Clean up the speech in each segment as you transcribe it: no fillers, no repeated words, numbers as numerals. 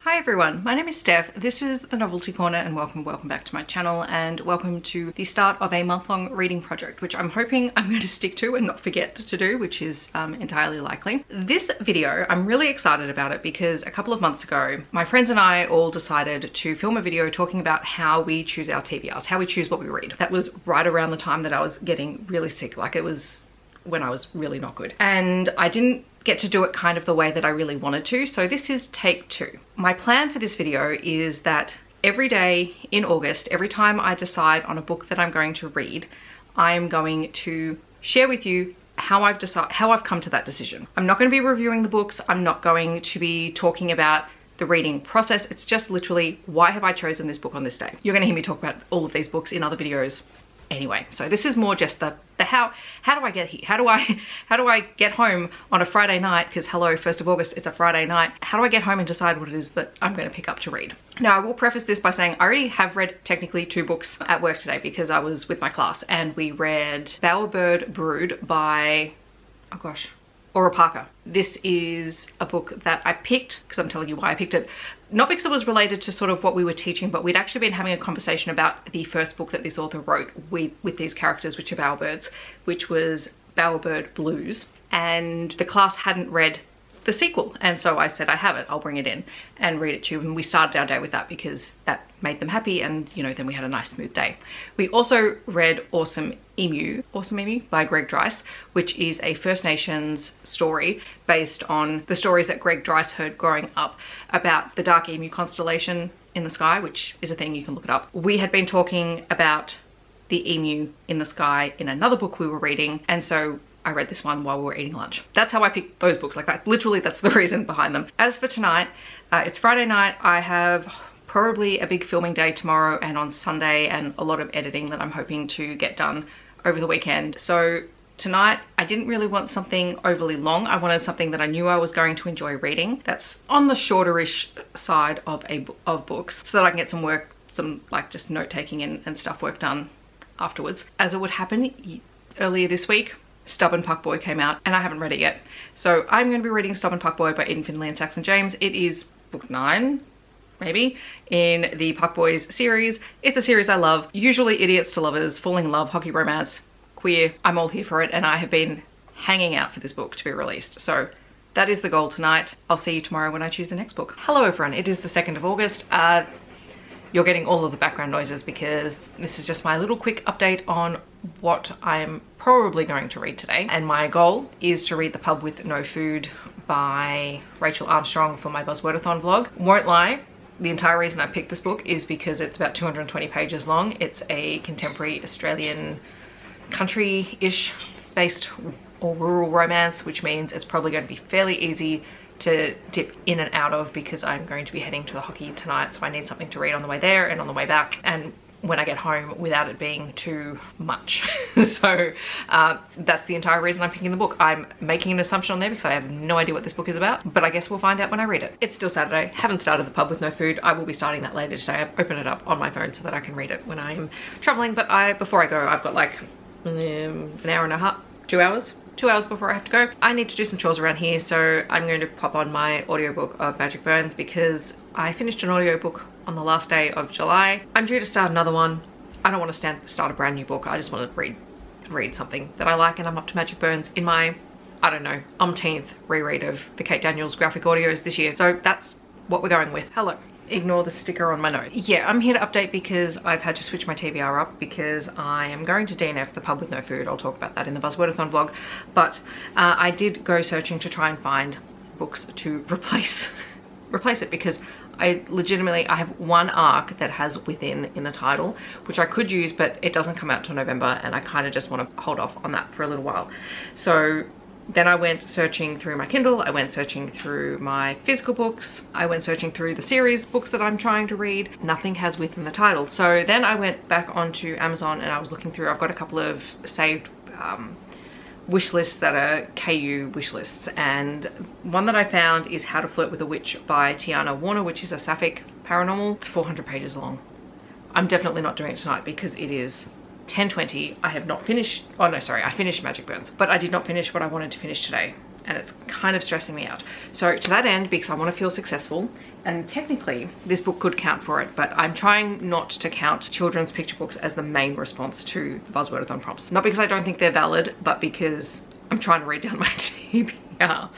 Hi everyone, my name is Steph. This is the Novelty Corner and welcome back to my channel and welcome to the start of a month-long reading project, which I'm hoping I'm going to stick to and not forget to do, which is entirely likely. This video, I'm really excited about it because a couple of months ago, my friends and I all decided to film a video talking about how we choose our TBRs, how we choose what we read. That was right around the time that I was getting really sick, like it was when I was really not good. And I didn't get to do it kind of the way that I really wanted to, so this is take two. My plan for this video is that every day in August, every time I decide on a book that I'm going to read, I'm going to share with you how I've come to that decision. I'm not going to be reviewing the books, I'm not going to be talking about the reading process, it's just literally why have I chosen this book on this day. You're going to hear me talk about all of these books in other videos anyway, so this is more just the how do I get here, how do I get home on a Friday night, because hello, 1st of August, it's a Friday night. How do I get home and decide what it is that I'm going to pick up to read? Now, I will preface this by saying I already have read technically 2 books at work today because I was with my class and we read Bowerbird Brood by, oh gosh, Aura Parker. This is a book that I picked, because I'm telling you why I picked it, not because it was related to sort of what we were teaching, but we'd actually been having a conversation about the first book that this author wrote with these characters, which are Bowerbirds, which was Bowerbird Blues, and the class hadn't read the sequel, and so I said I have it, I'll bring it in and read it to you, and we started our day with that because that made them happy, and you know, then we had a nice smooth day. We also read Awesome Emu by Gregg Dreise, which is a First Nations story based on the stories that Gregg Dreise heard growing up about the dark emu constellation in the sky, which is a thing, you can look it up. We had been talking about the emu in the sky in another book we were reading, and so I read this one while we were eating lunch. That's how I picked those books, like that. Literally, that's the reason behind them. As for tonight, it's Friday night. I have probably a big filming day tomorrow and on Sunday, and a lot of editing that I'm hoping to get done over the weekend. So tonight, I didn't really want something overly long. I wanted something that I knew I was going to enjoy reading. That's on the shorterish side of books, so that I can get some work, some like just note-taking and stuff work done afterwards. As it would happen earlier this week, Stubborn Puckboy came out and I haven't read it yet. So I'm going to be reading Stubborn Puckboy by Finley and Saxon James. It is book 9, maybe, in the Puckboys series. It's a series I love. Usually idiots to lovers, falling in love, hockey romance, queer. I'm all here for it, and I have been hanging out for this book to be released. So that is the goal tonight. I'll see you tomorrow when I choose the next book. Hello everyone, it is the 2nd of August. You're getting all of the background noises because this is just my little quick update on what I'm probably going to read today. And my goal is to read The Pub with No Food by Rachel Armstrong for my Buzzwordathon vlog. Won't lie, the entire reason I picked this book is because it's about 220 pages long. It's a contemporary Australian country-ish based or rural romance, which means it's probably going to be fairly easy to dip in and out of because I'm going to be heading to the hockey tonight, so I need something to read on the way there and on the way back, and when I get home without it being too much. So that's the entire reason I'm picking the book. I'm making an assumption on there because I have no idea what this book is about, but I guess we'll find out when I read it. It's still Saturday, haven't started The Pub with No Food. I will be starting that later today. I've opened it up on my phone so that I can read it when I'm traveling, but before I go, I've got like an hour and a half, 2 hours. 2 hours before I have to go. I need to do some chores around here, so I'm going to pop on my audiobook of Magic Burns because I finished an audiobook on the last day of July. I'm due to start another one. I don't want to start a brand new book. I just want to read something that I like, and I'm up to Magic Burns in my, I don't know, umpteenth reread of the Kate Daniels graphic audios this year. So that's what we're going with. Hello. Ignore the sticker on my note. Yeah, I'm here to update because I've had to switch my TBR up because I am going to DNF The Pub with No Food. I'll talk about that in the Buzzwordathon vlog, but I did go searching to try and find books to replace it because I have one arc that has Within in the title, which I could use, but it doesn't come out till November, and I kind of just want to hold off on that for a little while. So then I went searching through my Kindle, I went searching through my physical books, I went searching through the series books that I'm trying to read. Nothing has Within the title. So then I went back onto Amazon and I was looking through, I've got a couple of saved wish lists that are KU wish lists, and one that I found is How to Flirt with a Witch by Tiana Warner, which is a sapphic paranormal. It's 400 pages long. I'm definitely not doing it tonight because it is 10:20. I have not finished, oh no, sorry, I finished Magic Burns, but I did not finish what I wanted to finish today, and it's kind of stressing me out. So to that end, because I want to feel successful, and technically this book could count for it, but I'm trying not to count children's picture books as the main response to Buzzwordathon prompts. Not because I don't think they're valid, but because I'm trying to read down my TBR.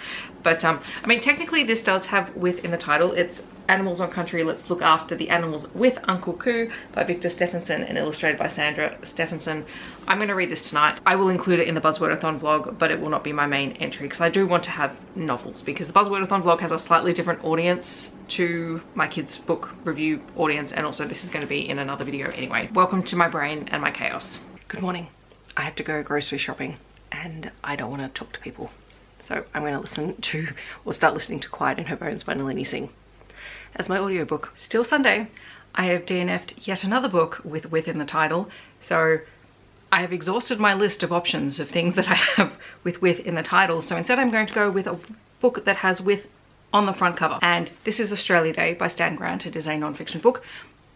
But I mean, technically this does have with in the title. It's Animals on Country, Let's Look After the Animals with Uncle Coo by Victor Steffenson and illustrated by Sandra Steffenson. I'm going to read this tonight. I will include it in the Buzzwordathon vlog, but it will not be my main entry because I do want to have novels, because the Buzzwordathon vlog has a slightly different audience to my kids' book review audience, and also this is going to be in another video anyway. Welcome to my brain and my chaos. Good morning. I have to go grocery shopping and I don't want to talk to people. So I'm going to listen to, or start listening to Quiet in Her Bones by Nalini Singh as my audiobook. Still Sunday, I have DNF'd yet another book with in the title. So I have exhausted my list of options of things that I have with in the title. So instead I'm going to go with a book that has with on the front cover. And this is Australia Day by Stan Grant. It is a non-fiction book.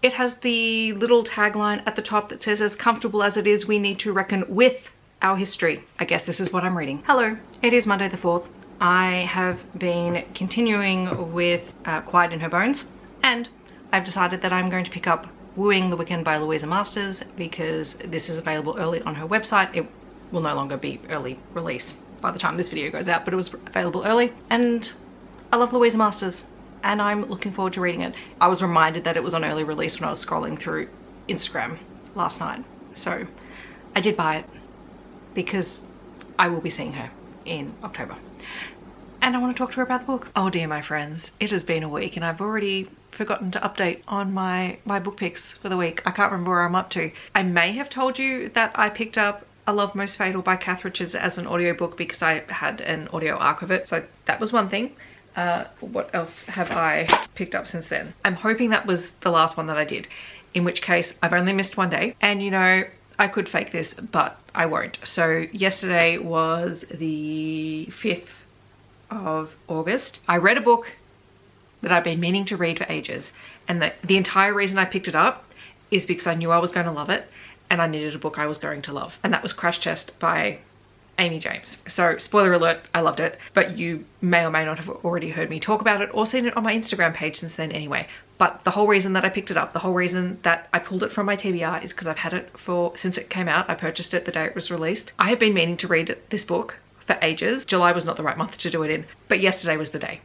It has the little tagline at the top that says, "As comfortable as it is, we need to reckon with our history." I guess this is what I'm reading. Hello, it is Monday the 4th. I have been continuing with Quiet in Her Bones, and I've decided that I'm going to pick up Wooing the Wiccan by Louisa Masters because this is available early on her website. It will no longer be early release by the time this video goes out, but it was available early, and I love Louisa Masters and I'm looking forward to reading it. I was reminded that it was on early release when I was scrolling through Instagram last night, so I did buy it because I will be seeing her in October and I want to talk to her about the book. Oh dear, my friends, it has been a week and I've already forgotten to update on my book picks for the week. I can't remember where I'm up to. I may have told you that I picked up A Love Most Fatal by Kath Richards as an audiobook because I had an audio arc of it, so that was one thing. What else have I picked up since then? I'm hoping that was the last one that I did, in which case I've only missed one day, and you know, I could fake this, but I won't. So yesterday was the 5th of August. I read a book that I've been meaning to read for ages, and the entire reason I picked it up is because I knew I was going to love it and I needed a book I was going to love, and that was Crash Test by Amy James. So spoiler alert, I loved it, but you may or may not have already heard me talk about it or seen it on my Instagram page since then anyway. But the whole reason that I picked it up, the whole reason that I pulled it from my TBR is because I've had it since it came out. I purchased it the day it was released. I have been meaning to read this book for ages. July was not the right month to do it in, but yesterday was the day.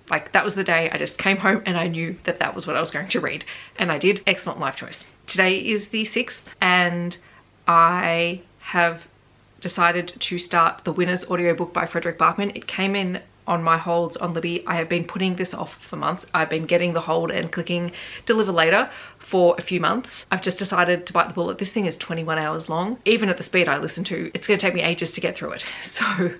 Like, that was the day I just came home and I knew that that was what I was going to read, and I did. Excellent life choice. Today is the 6th and I have decided to start the Winner's audiobook by Fredrik Backman. It came in on my holds on Libby. I have been putting this off for months. I've been getting the hold and clicking deliver later for a few months. I've just decided to bite the bullet. This thing is 21 hours long. Even at the speed I listen to, it's gonna take me ages to get through it. So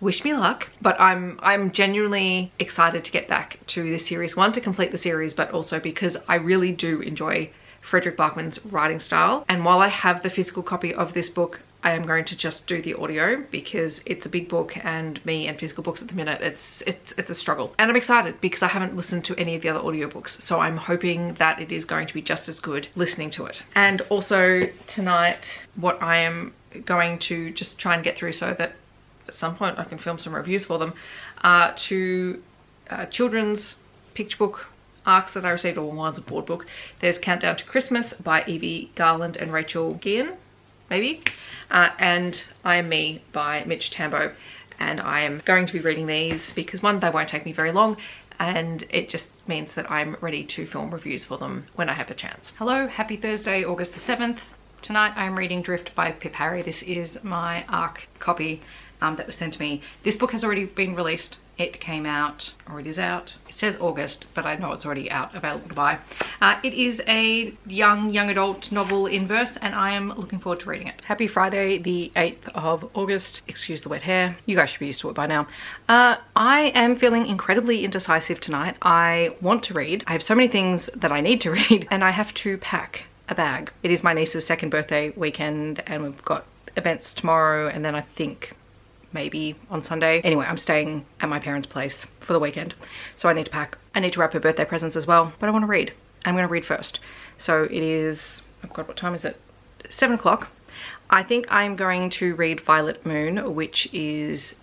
wish me luck, but I'm genuinely excited to get back to this series. One, to complete the series, but also because I really do enjoy Fredrik Backman's writing style. And while I have the physical copy of this book, I am going to just do the audio because it's a big book, and me and physical books at the minute, it's a struggle. And I'm excited because I haven't listened to any of the other audiobooks, so I'm hoping that it is going to be just as good listening to it. And also tonight, what I am going to just try and get through so that at some point I can film some reviews for them, to children's picture book arcs that I received, or one's a board book. There's Countdown to Christmas by Evie, Garland and Rachel Guillen, maybe, and I Am Me by Mitch Tambo. And I am going to be reading these because, one, they won't take me very long, and it just means that I'm ready to film reviews for them when I have a chance. Hello, happy Thursday, August the 7th. Tonight I'm reading Drift by Pip Harry. This is my ARC copy that was sent to me. This book has already been released. It came out, or it is out. It says August, but I know it's already out, available to buy. It is a young adult novel in verse, and I am looking forward to reading it. Happy Friday, the 8th of August. Excuse the wet hair. You guys should be used to it by now. I am feeling incredibly indecisive tonight. I want to read. I have so many things that I need to read, and I have to pack a bag. It is my niece's 2nd birthday weekend, and we've got events tomorrow, and then I think maybe on Sunday. Anyway, I'm staying at my parents' place for the weekend, so I need to pack. I need to wrap her birthday presents as well, but I want to read. I'm going to read first. So it is, oh God, what time is it? 7 o'clock. I think I'm going to read Violet Moon, which is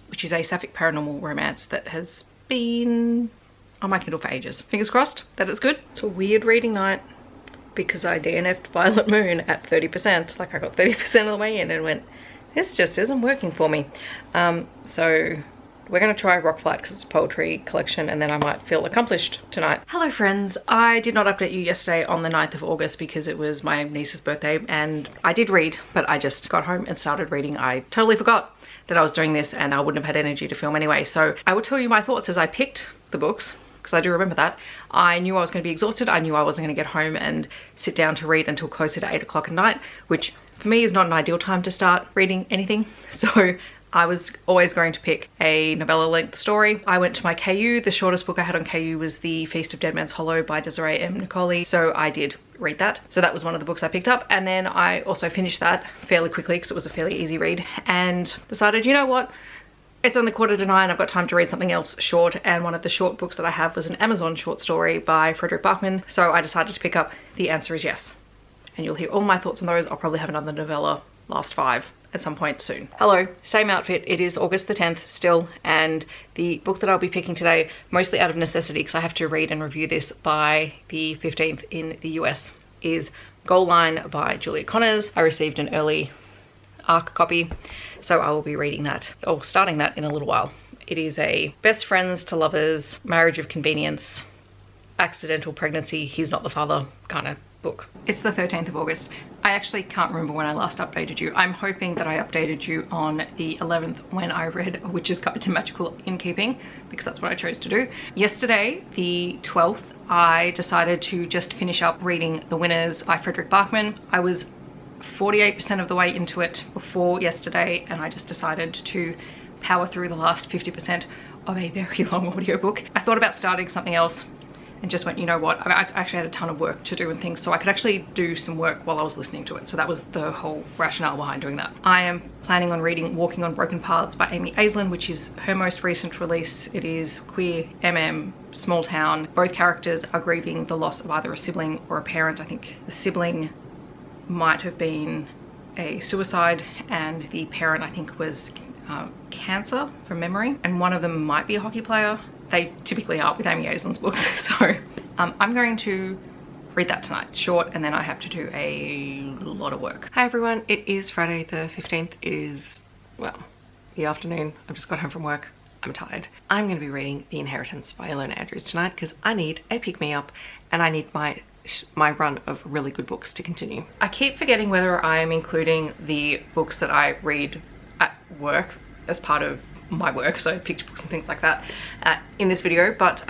which is a sapphic paranormal romance that has been on my Kindle for ages. Fingers crossed that it's good. It's a weird reading night because I DNF'd Violet Moon at 30%. Like I got 30% of the way in and went, this just isn't working for me. So we're gonna try Rock Flight because it's a poetry collection, and then I might feel accomplished tonight. Hello friends, I did not update you yesterday on the 9th of August because it was my niece's birthday, and I did read, but I just got home and started reading. I totally forgot that I was doing this and I wouldn't have had energy to film anyway. So I will tell you my thoughts as I picked the books, because I do remember that. I knew I was going to be exhausted. I knew I wasn't going to get home and sit down to read until closer to 8 o'clock at night, which for me is not an ideal time to start reading anything. So I was always going to pick a novella length story. I went to my KU. The shortest book I had on KU was The Feast of Dead Man's Hollow by Desirée and Niccoli. So I did read that. So that was one of the books I picked up. And then I also finished that fairly quickly because it was a fairly easy read, and decided, you know what? It's only 8:45. I've got time to read something else short. And one of the short books that I have was an Amazon short story by Fredrik Backman. So I decided to pick up The Answer Is Yes. And you'll hear all my thoughts on those. I'll probably have another novella, Last Five, at some point soon. Hello, same outfit. It is August the 10th still, and the book that I'll be picking today, mostly out of necessity because I have to read and review this by the 15th in the US, is Goal Line by Julia Connors. I received an early ARC copy, so I will be reading that, or starting that, in a little while. It is a best friends to lovers, marriage of convenience, accidental pregnancy, he's not the father kind of book. It's the 13th of August. I actually can't remember when I last updated you. I'm hoping that I updated you on the 11th when I read A Witch's Guide to Magical Innkeeping, because that's what I chose to do. Yesterday, the 12th, I decided to just finish up reading The Winners by Fredrik Backman. I was 48% of the way into it before yesterday, and I just decided to power through the last 50% of a very long audiobook. I thought about starting something else and just went, you know what, I actually had a ton of work to do and things, so I could actually do some work while I was listening to it. So that was the whole rationale behind doing that. I am planning on reading Walking on Broken Paths by Amy Aislin, which is her most recent release. It is queer, small town. Both characters are grieving the loss of either a sibling or a parent. I think the sibling might have been a suicide, and the parent, I think, was cancer from memory, and one of them might be a hockey player. They typically are with Amy Aislin's books. So I'm going to read that tonight. It's short, and then I have to do a lot of work. Hi everyone, it is Friday the 15th. It is, well, the afternoon. I've just got home from work. I'm tired. I'm going to be reading The Inheritance by Ilona tonight because I need a pick-me-up, and I need my run of really good books to continue. I keep forgetting whether I am including the books that I read at work as part of my work, so picture books and things like that, in this video, but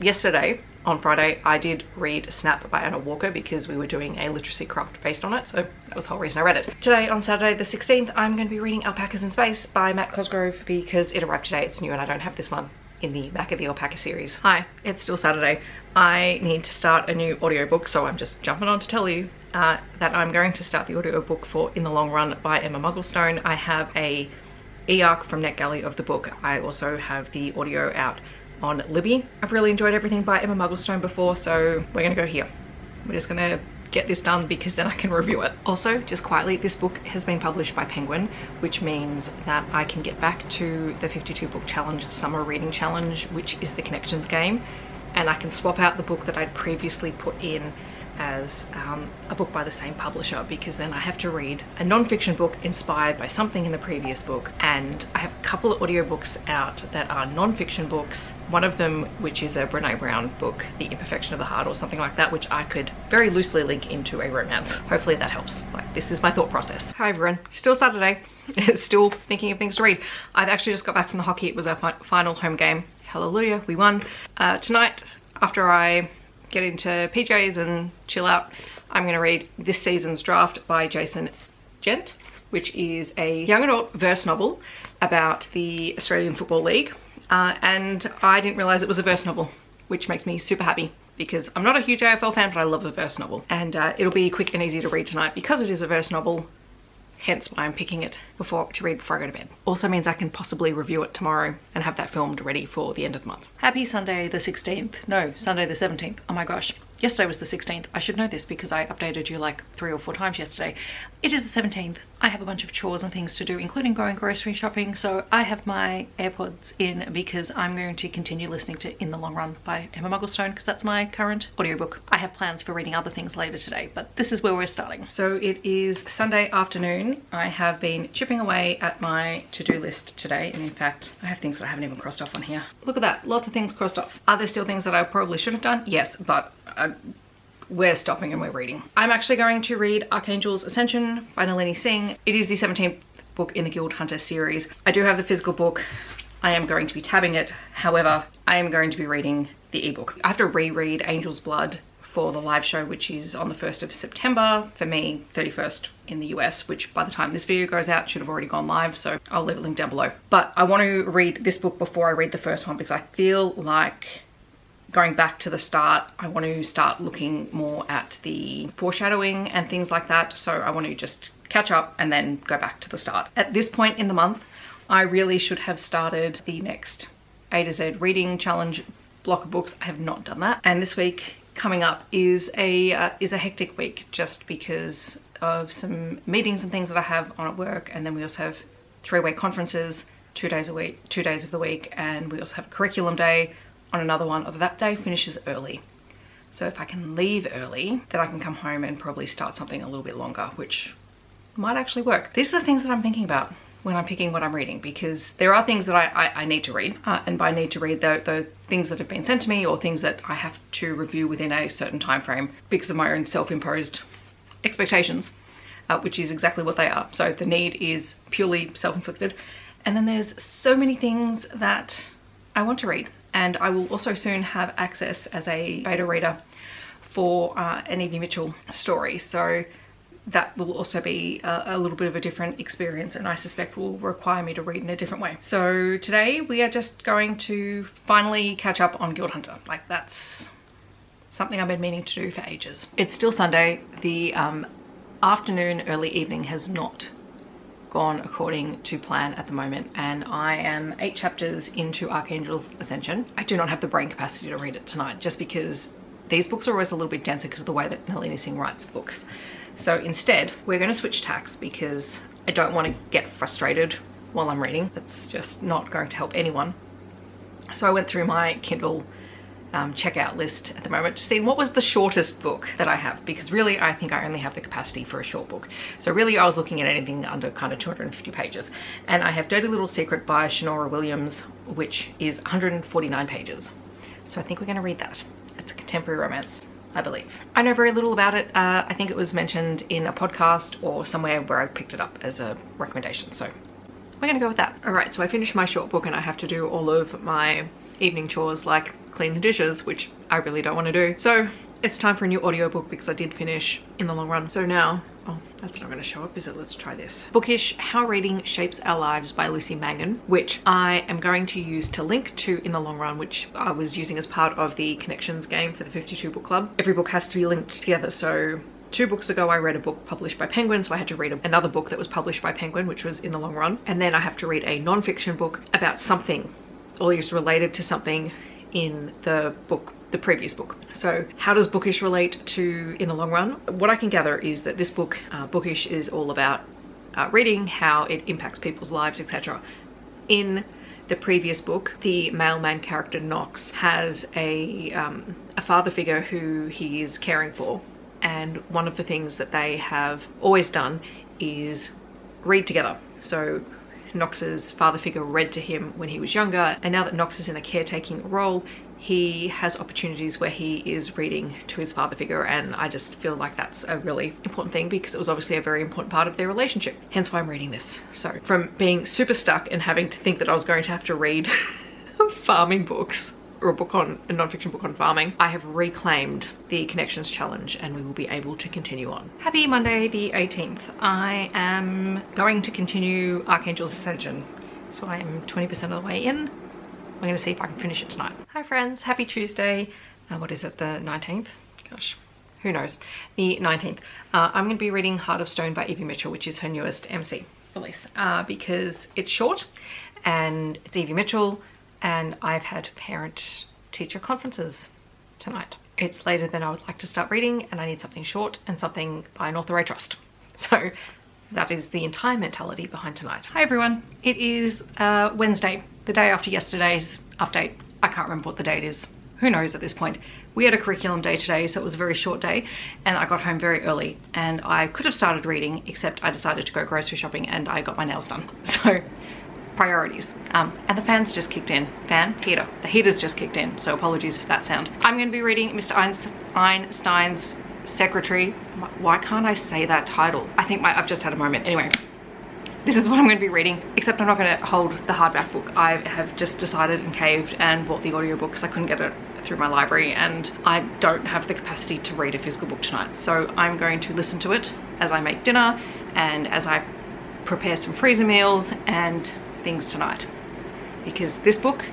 yesterday on Friday I did read Snap by Anna Walker because we were doing a literacy craft based on it, so that was the whole reason I read it. Today, on Saturday the 16th, I'm going to be reading Alpacas in Space by Matt Cosgrove because it arrived today. It's new and I don't have this one in the back of the alpaca series. Hi, it's still Saturday. I need to start a new audiobook, so I'm just jumping on to tell you that I'm going to start the audiobook for In the Long Run by Emma Mugglestone. I have a e-arc from NetGalley of the book. I also have the audio out on Libby. I've really enjoyed everything by Emma Mugglestone before, so we're gonna go here. We're just gonna get this done because then I can review it. Also, just quietly, this book has been published by Penguin, which means that I can get back to the 52 book challenge, summer reading challenge, which is the Connections game, and I can swap out the book that I'd previously put in as a book by the same publisher, because then I have to read a non-fiction book inspired by something in the previous book. And I have a couple of audiobooks out that are non-fiction books, one of them which is a Brené Brown book, The Imperfection of the Heart or something like that, which I could very loosely link into a romance. Hopefully that helps. Like, this is my thought process. Hi everyone, still Saturday, still thinking of things to read. I've actually just got back from the hockey. It was our final home game. Hallelujah, we won. Tonight, after I get into PJs and chill out, I'm going to read this season's draft by Jason Gent, which is a young adult verse novel about the Australian Football League, and I didn't realise it was a verse novel, which makes me super happy because I'm not a huge AFL fan, but I love a verse novel, and it'll be quick and easy to read tonight because it is a verse novel. Hence why I'm picking it to read before I go to bed. Also means I can possibly review it tomorrow and have that filmed ready for the end of the month. Happy Sunday the 16th. No, Sunday the 17th. Oh my gosh. Yesterday was the 16th. I should know this because I updated you like 3 or 4 times yesterday. It is the 17th I have a bunch of chores and things to do, including going grocery shopping, so I have my AirPods in because I'm going to continue listening to In the Long Run by Emma Mugglestone, because that's my current audiobook. I have plans for reading other things later today, but this is where we're starting. So it is Sunday afternoon. I have been chipping away at my to-do list today, and in fact I have things that I haven't even crossed off on here. Look at that, lots of things crossed off. Are there still things that I probably should have done? Yes, but we're stopping and we're reading. I'm actually going to read Archangel's Ascension by Nalini Singh. It is the 17th book in the Guild Hunter series. I do have the physical book. I am going to be tabbing it. However, I am going to be reading the ebook. I have to reread Angel's Blood for the live show, which is on the 1st of September. For me, 31st in the US, which by the time this video goes out should have already gone live, so I'll leave a link down below. But I want to read this book before I read the first one because I feel like going back to the start, I want to start looking more at the foreshadowing and things like that. So I want to just catch up and then go back to the start. At this point in the month, I really should have started the next A to Z reading challenge block of books. I have not done that. And this week coming up is a hectic week just because of some meetings and things that I have on at work. And then we also have 3-way conferences, 2 days a week, 2 days of the week. And we also have a curriculum day on another one, of that day finishes early. So if I can leave early, then I can come home and probably start something a little bit longer, which might actually work. These are the things that I'm thinking about when I'm picking what I'm reading, because there are things that I need to read. And by need to read, the things that have been sent to me or things that I have to review within a certain time frame because of my own self-imposed expectations, which is exactly what they are. So the need is purely self-inflicted. And then there's so many things that I want to read. And I will also soon have access as a beta reader for an Evie Mitchell story. So that will also be a little bit of a different experience, and I suspect will require me to read in a different way. So today we are just going to finally catch up on Guild Hunter. Like, that's something I've been meaning to do for ages. It's still Sunday. The afternoon, early evening has not gone according to plan at the moment, and I am 8 chapters into Archangel's Ascension. I do not have the brain capacity to read it tonight, just because these books are always a little bit denser because of the way that Nalini Singh writes the books. So instead, we're going to switch tacks because I don't want to get frustrated while I'm reading. That's just not going to help anyone. So I went through my Kindle checkout list at the moment to see what was the shortest book that I have, because really I think I only have the capacity for a short book. So really I was looking at anything under kind of 250 pages, and I have Dirty Little Secret by Shannora Williams, which is 149 pages. So I think we're going to read that. It's a contemporary romance, I believe. I know very little about it. I think it was mentioned in a podcast or somewhere where I picked it up as a recommendation, so we're gonna go with that. All right, so I finished my short book and I have to do all of my evening chores like clean the dishes, which I really don't want to do. So it's time for a new audiobook because I did finish In the Long Run. So now, oh, that's not going to show up, is it? Let's try this. Bookish, How Reading Shapes Our Lives by Lucy Mangan, which I am going to use to link to In the Long Run, which I was using as part of the Connections game for the 52 book club. Every book has to be linked together. So 2 books ago I read a book published by Penguin, so I had to read another book that was published by Penguin, which was In the Long Run. And then I have to read a non-fiction book about something, or is related to something in the book, the previous book. So how does Bookish relate to In the Long Run? What I can gather is that this book, Bookish, is all about reading, how it impacts people's lives, etc. In the previous book, the male main character Knox has a father figure who he is caring for, and one of the things that they have always done is read together. So Knox's father figure read to him when he was younger, and now that Knox is in a caretaking role, he has opportunities where he is reading to his father figure, and I just feel like that's a really important thing because it was obviously a very important part of their relationship. Hence why I'm reading this. So from being super stuck and having to think that I was going to have to read farming books, or a non-fiction book on farming, I have reclaimed the Connections challenge and we will be able to continue on. Happy Monday the 18th. I am going to continue Archangel's Ascension. So I am 20% of the way in. I'm going to see if I can finish it tonight. Hi friends, happy Tuesday. What is it, the 19th? Gosh, who knows? The 19th. I'm going to be reading Heart of Stone by Evie Mitchell, which is her newest MC release, because it's short and it's Evie Mitchell, and I've had parent-teacher conferences tonight. It's later than I would like to start reading, and I need something short and something by an author I trust. So that is the entire mentality behind tonight. Hi everyone, it is Wednesday, the day after yesterday's update. I can't remember what the date is. Who knows at this point. We had a curriculum day today, so it was a very short day, and I got home very early, and I could have started reading, except I decided to go grocery shopping and I got my nails done. So, priorities. And the fan's just kicked in. Heater. The heater's just kicked in, so apologies for that sound. I'm going to be reading Mr. Einstein's Secretary. Why can't I say that title? I think I've just had a moment. Anyway, this is what I'm going to be reading, except I'm not going to hold the hardback book. I have just decided and caved and bought the audiobook because I couldn't get it through my library, and I don't have the capacity to read a physical book tonight. So I'm going to listen to it as I make dinner and as I prepare some freezer meals and things tonight, because this book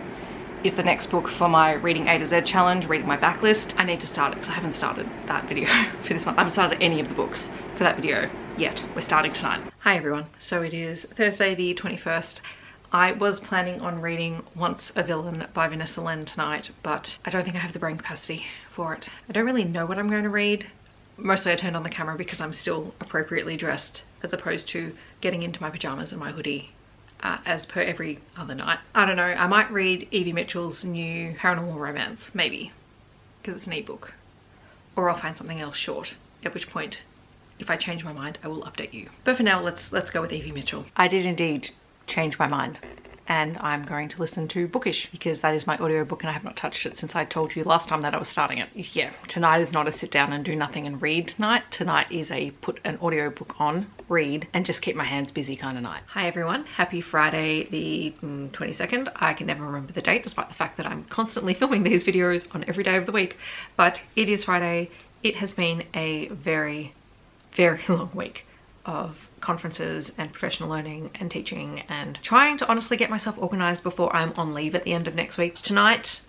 is the next book for my reading A to Z challenge, reading my backlist. I need to start it because I haven't started that video for this month. I haven't started any of the books for that video yet. We're starting tonight. Hi everyone. So it is Thursday the 21st. I was planning on reading Once a Villain by Vanessa Len tonight, but I don't think I have the brain capacity for it. I don't really know what I'm going to read. Mostly I turned on the camera because I'm still appropriately dressed, as opposed to getting into my pajamas and my hoodie as per every other night. I don't know, I might read Evie Mitchell's new paranormal romance, maybe, because it's an ebook. Or I'll find something else short, at which point, if I change my mind, I will update you. But for now, let's go with Evie Mitchell. I did indeed change my mind, and I'm going to listen to Bookish because that is my audiobook and I have not touched it since I told you last time that I was starting it. Yeah, tonight is not a sit down and do nothing and read night. Tonight is a put an audiobook on, read, and just keep my hands busy kind of night. Hi everyone, happy Friday the 22nd. I can never remember the date despite the fact that I'm constantly filming these videos on every day of the week, but it is Friday. It has been a very, very long week of conferences and professional learning and teaching and trying to honestly get myself organized before I'm on leave at the end of next week. Tonight,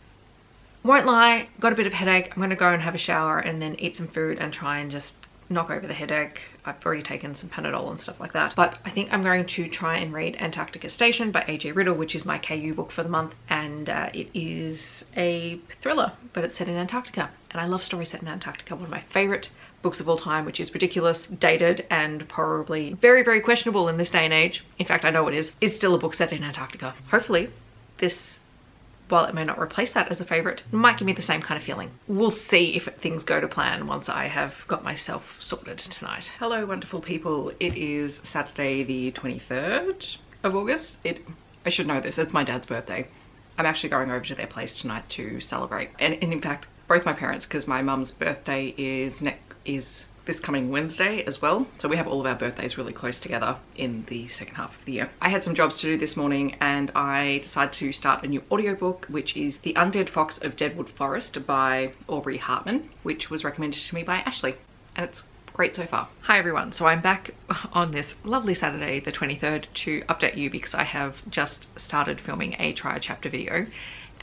won't lie, got a bit of headache. I'm going to go and have a shower and then eat some food and try and just knock over the headache. I've already taken some Panadol and stuff like that. But I think I'm going to try and read Antarctica Station by A.J. Riddle, which is my KU book for the month. And it is a thriller, but it's set in Antarctica. And I love stories set in Antarctica. One of my favorite books of all time, which is ridiculous, dated, and probably very, very questionable in this day and age. In fact, I know it is still a book set in Antarctica. Hopefully this, while it may not replace that as a favorite, might give me the same kind of feeling. We'll see if things go to plan once I have got myself sorted tonight. Hello, wonderful people. It is Saturday the 23rd of August. I should know this, it's my dad's birthday. I'm actually going over to their place tonight to celebrate. And in fact, both my parents, because my mum's birthday is this coming Wednesday as well. So we have all of our birthdays really close together in the second half of the year. I had some jobs to do this morning and I decided to start a new audiobook, which is The Undead Fox of Deadwood Forest by Aubrey Hartman, which was recommended to me by Ashley. And it's great so far. Hi everyone. So I'm back on this lovely Saturday, the 23rd, to update you because I have just started filming a try chapter video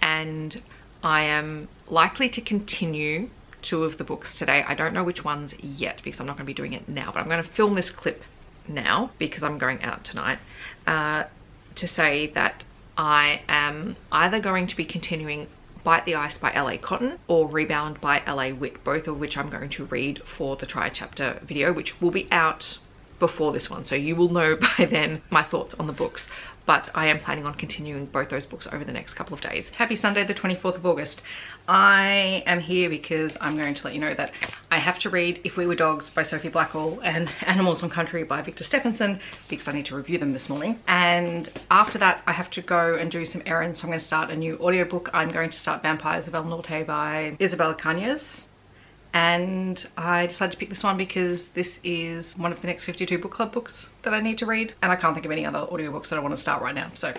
and I am likely to continue 2 of the books today. I don't know which ones yet because I'm not going to be doing it now, but I'm going to film this clip now because I'm going out tonight to say that I am either going to be continuing Bite the Ice by L.A. Cotton or Rebound by L.A. Witt, both of which I'm going to read for the try chapter video, which will be out before this one, so you will know by then my thoughts on the books. But I am planning on continuing both those books over the next couple of days. Happy Sunday the 24th of August. I am here because I'm going to let you know that I have to read If We Were Dogs by Sophie Blackall and Animals on Country by Victor Steffenson because I need to review them this morning. And after that I have to go and do some errands, so I'm going to start a new audiobook. I'm going to start Vampires of El Norte by Isabel Cañas. And I decided to pick this one because this is one of the next 52 book club books that I need to read, and I can't think of any other audiobooks that I want to start right now, so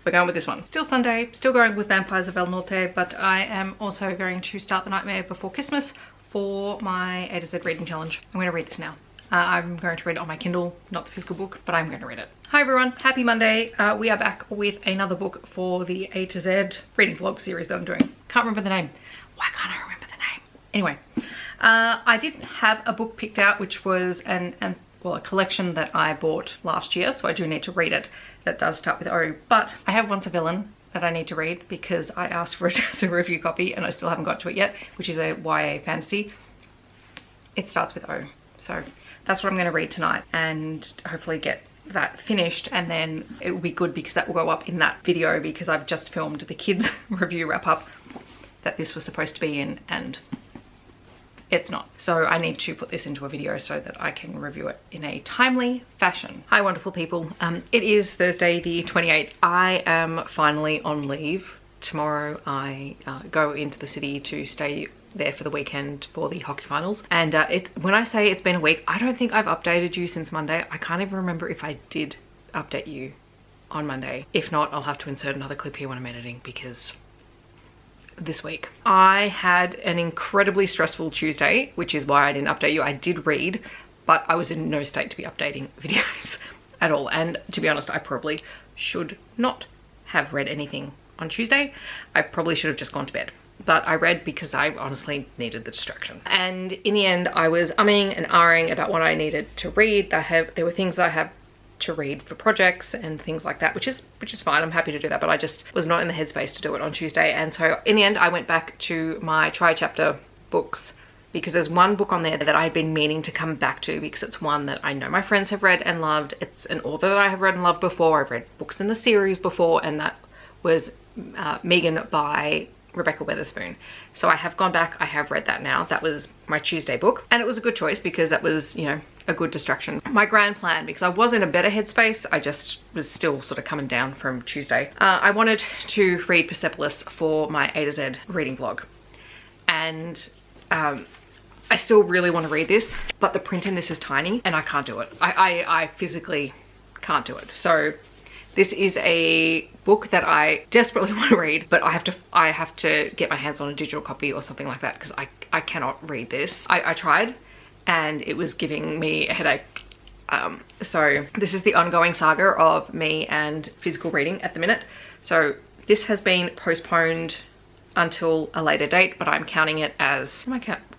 we're going with this one. Still Sunday, still going with Vampires of El Norte, but I am also going to start The Nightmare Before Christmas for my A to Z reading challenge. I'm going to read this now. I'm going to read it on my Kindle, not the physical book, but I'm going to read it. Hi everyone, happy Monday. We are back with another book for the A to Z reading vlog series that I'm doing. Can't remember the name. Why can't I remember the name? Anyway, I did have a book picked out, which was a collection that I bought last year, so I do need to read it. That does start with O, but I have Once a Villain that I need to read because I asked for it as a review copy and I still haven't got to it yet, which is a YA fantasy. It starts with O, so So that's what I'm going to read tonight and hopefully get that finished, and then it will be good because that will go up in that video, because I've just filmed the kids review wrap up that this was supposed to be in and it's not. So I need to put this into a video so that I can review it in a timely fashion. Hi wonderful people. It is Thursday the 28th. I am finally on leave. Tomorrow I go into the city to stay there for the weekend for the hockey finals. And when I say it's been a week, I don't think I've updated you since Monday. I can't even remember if I did update you on Monday. If not, I'll have to insert another clip here when I'm editing, because this week I had an incredibly stressful Tuesday, which is why I didn't update you. I did read, but I was in no state to be updating videos at all. And to be honest, I probably should not have read anything on Tuesday. I probably should have just gone to bed. But I read because I honestly needed the distraction. And in the end, I was umming and ahhing about what I needed to read. There were things I have to read for projects and things like that, which is fine. I'm happy to do that, but I just was not in the headspace to do it on Tuesday. And so in the end, I went back to my tri-chapter books, because there's one book on there that I've been meaning to come back to, because it's one that I know my friends have read and loved. It's an author that I have read and loved before. I've read books in the series before, and that was Megan by Rebecca Weatherspoon. So I have gone back, I have read that now. That was my Tuesday book, and it was a good choice because that was, you know, a good distraction. My grand plan, because I was in a better headspace, I just was still sort of coming down from Tuesday. I wanted to read Persepolis for my A to Z reading vlog, and I still really want to read this, but the print in this is tiny and I can't do it. I physically can't do it. So this is a book that I desperately want to read, but I have to get my hands on a digital copy or something like that, because I cannot read this. I tried and it was giving me a headache. So this is the ongoing saga of me and physical reading at the minute. So this has been postponed until a later date, but I'm counting it as,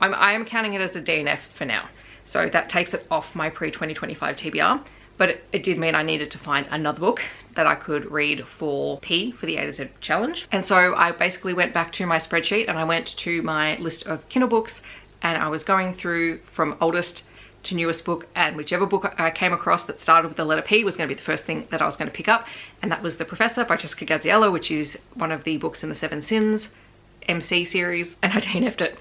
I am counting it as a DNF for now. So that takes it off my pre-2025 TBR. But it did mean I needed to find another book that I could read for P, for the A to Z challenge. And so I basically went back to my spreadsheet and I went to my list of Kindle books, and I was going through from oldest to newest book, and whichever book I came across that started with the letter P was going to be the first thing that I was going to pick up. And that was The Professor by Jessica Gaziello, which is one of the books in the Seven Sins MC series, and I DNF'd it.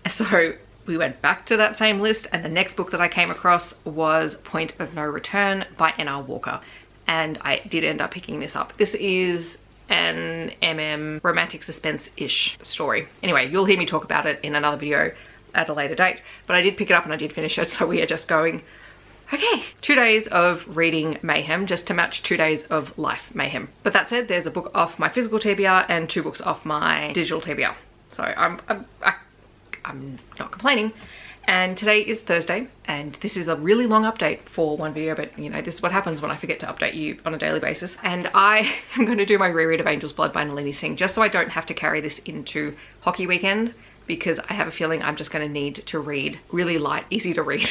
So we went back to that same list, and the next book that I came across was Point of No Return by N.R. Walker, and I did end up picking this up. This is an romantic suspense-ish story. Anyway, you'll hear me talk about it in another video at a later date, but I did pick it up and I did finish it, so we are just going, okay, 2 days of reading mayhem just to match 2 days of life mayhem. But that said, there's a book off my physical TBR and 2 books off my digital TBR. So I'm not complaining. And today is Thursday, and this is a really long update for one video, but you know, this is what happens when I forget to update you on a daily basis. And I am going to do my reread of Angel's Blood by Nalini Singh, just so I don't have to carry this into hockey weekend, because I have a feeling I'm just going to need to read really light, easy to read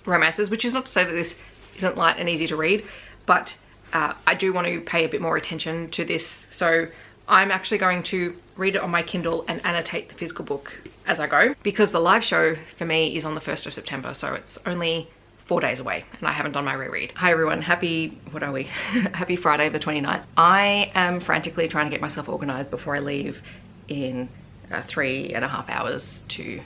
romances, which is not to say that this isn't light and easy to read, but I do want to pay a bit more attention to this. So I'm actually going to read it on my Kindle and annotate the physical book as I go, because the live show for me is on the 1st of September, so it's only 4 days away and I haven't done my reread. Hi everyone, happy, what are we? Happy Friday the 29th. I am frantically trying to get myself organized before I leave in 3.5 hours to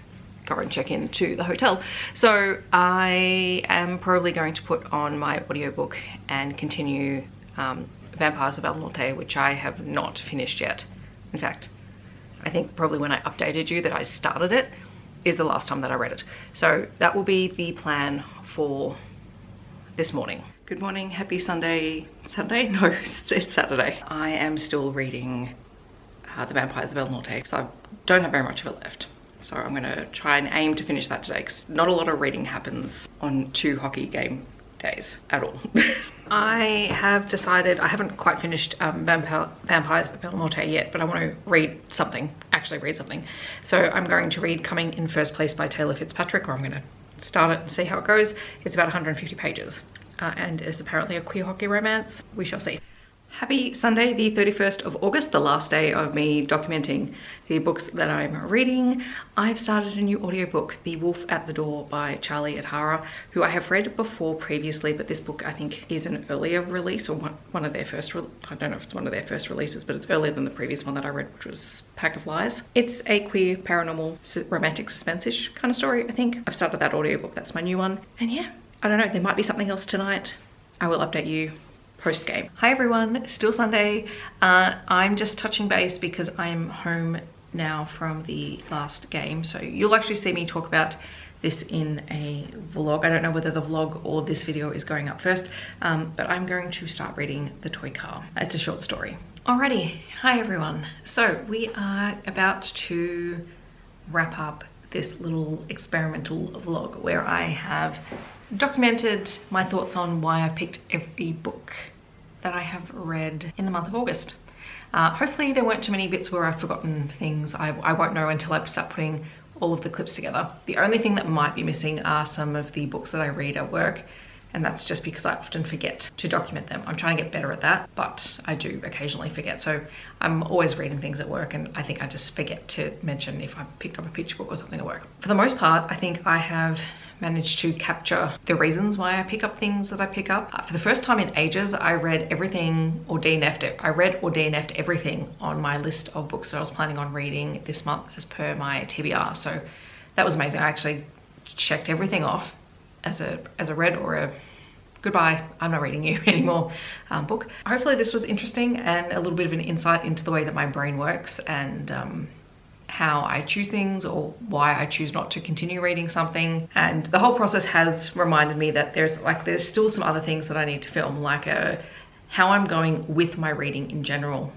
go and check into the hotel. So I am probably going to put on my audiobook and continue Vampires of El Norte, which I have not finished yet. In fact, I think probably when I updated you that I started it is the last time that I read it. So that will be the plan for this morning. Good morning, happy Sunday. Sunday? No, it's Saturday. I am still reading The Vampires of El Norte, so I don't have very much of it left. So I'm gonna try and aim to finish that today, because not a lot of reading happens on 2 hockey game days at all. I have decided, I haven't quite finished Vampires of El Norte yet, but I want to read something, actually read something. So I'm going to read Coming in First Place by Taylor Fitzpatrick, or I'm going to start it and see how it goes. It's about 150 pages and is apparently a queer hockey romance. We shall see. Happy Sunday, the 31st of August, the last day of me documenting the books that I'm reading. I've started a new audiobook, The Wolf at the Door by Charlie Adhara, who I have read before previously, but this book I think is an earlier release, or one of their first, I don't know if it's one of their first releases, but it's earlier than the previous one that I read, which was Pack of Lies. It's a queer, paranormal, romantic suspense-ish kind of story, I think. I've started that audiobook, that's my new one. And yeah, I don't know, there might be something else tonight. I will update you post-game. Hi everyone, still Sunday. I'm just touching base because I'm home now from the last game, so you'll actually see me talk about this in a vlog. I don't know whether the vlog or this video is going up first, but I'm going to start reading The Toy Car. It's a short story. Alrighty, hi everyone. So we are about to wrap up this little experimental vlog where I have documented my thoughts on why I picked every book that I have read in the month of August. Hopefully there weren't too many bits where I've forgotten things. I won't know until I start putting all of the clips together. The only thing that might be missing are some of the books that I read at work, and that's just because I often forget to document them. I'm trying to get better at that, but I do occasionally forget. So I'm always reading things at work, and I think I just forget to mention if I picked up a picture book or something at work. For the most part, I think I have managed to capture the reasons why I pick up things that I pick up. For the first time in ages, I read everything or DNF'd it. I read or DNF'd everything on my list of books that I was planning on reading this month as per my TBR. So that was amazing. I actually checked everything off as a read or a goodbye, I'm not reading you anymore book. Hopefully this was interesting and a little bit of an insight into the way that my brain works and how I choose things or why I choose not to continue reading something. And the whole process has reminded me that there's still some other things that I need to film, like how I'm going with my reading in general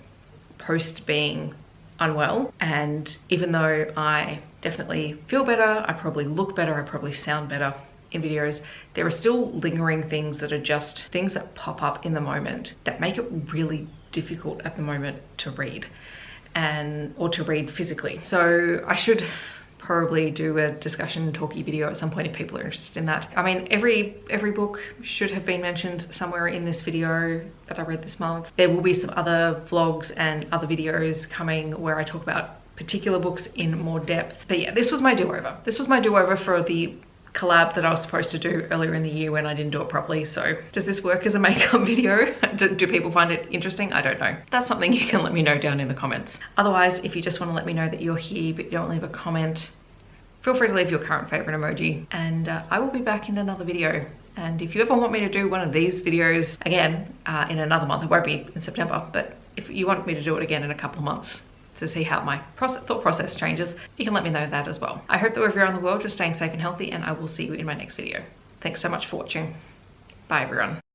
post being unwell. And even though I definitely feel better, I probably look better, I probably sound better in videos, there are still lingering things that are just things that pop up in the moment that make it really difficult at the moment to read or to read physically. So I should probably do a discussion talky video at some point if people are interested in that. I mean, every book should have been mentioned somewhere in this video that I read this month. There will be some other vlogs and other videos coming where I talk about particular books in more depth. But yeah, this was my do-over. This was my do-over for the collab that I was supposed to do earlier in the year when I didn't do it properly. So does this work as a makeup video? Do people find it interesting? I don't know. That's something you can let me know down in the comments. Otherwise, if you just want to let me know that you're here but you don't leave a comment, feel free to leave your current favorite emoji, and I will be back in another video. And if you ever want me to do one of these videos again in another month, it won't be in September, but if you want me to do it again in a couple of months to see how my thought process changes, you can let me know that as well. I hope that wherever you're in the world, you're staying safe and healthy, and I will see you in my next video. Thanks so much for watching. Bye everyone.